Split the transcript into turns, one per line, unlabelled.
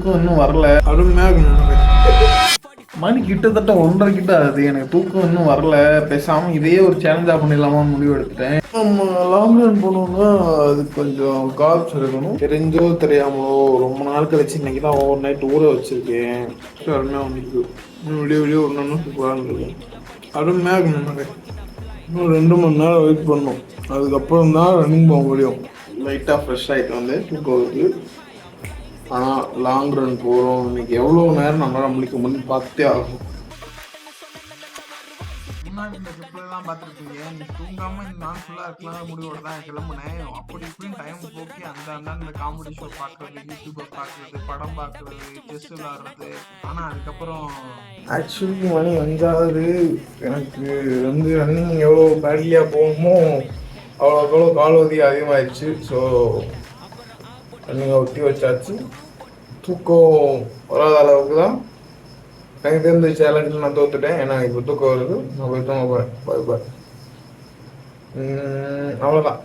தூக்கம் இன்னும் வரல. அருமையாக மணி கிட்டத்தட்ட 1:30 கிட்ட ஆகுது. எனக்கு தூக்கம் இன்னும் வரல. பேசாமல் இதையே ஒரு சேலஞ்சாக பண்ணிடலாமான்னு முடிவு எடுத்துட்டேன். நம்ம லாங் ரன் போனோம்னா அது கொஞ்சம் கால்ஸ் இருக்கணும். தெரிஞ்சோ தெரியாமலோ ரொம்ப நாள் கழிச்சு இன்னைக்கு தான் ஓவர் நைட் ஊற வச்சிருக்கேன். அருமையாக வந்துருக்கு. இன்னும் விடிய ஒன்று சூப்பராக இருக்கும். அருமையாக நமக்கு இன்னும் 2 மணி நேரம் வெயிட் பண்ணணும். அதுக்கப்புறம் தான் ரன்னிங் போக முடியும். லைட்டாக ஃப்ரெஷ் ஆகிட்டு வந்து தூக்கம் வருது. ஆனால் லாங் ரன் போகிறோம். இன்னைக்கு எவ்வளோ நேரம் நம்மளால் முடிக்க பார்த்தே ஆகும்.
முன்னாடி இந்த ட்ரிப்லாம் பார்த்துருப்பீங்க. நீ தூங்காமல் இந்த நாள் ஃபுல்லாக இருக்கலாம் முடிவோட தான் கிளம்புனேன். அப்படி இப்படின்னு டைம் போக்கி அந்த காமெடி ஷோ பார்க்குறது, யூடியூப்பை பார்க்குறது, படம் பார்க்குறது, செஸ் விளாடுறது. ஆனால் அதுக்கப்புறம்
ஆக்சுவலி மணி 5 எனக்கு வந்து ரன்னிங் எவ்வளோ பேட்லியாக போகுமோ அவ்வளோ கால்வதி அதிகமாகிடுச்சு. ஸோ ரன்னிங்கை ஒத்தி வச்சாச்சு. தூக்கம் வராத அளவுக்கு தான் எனக்கு தெரிஞ்ச சேலஞ்சில் நான் தோத்துட்டேன். ஏன்னா இப்போ தூக்கம் வருது. நான் போய் தூங்க போகிறேன். பாய் பாய். அவ்வளோதான்.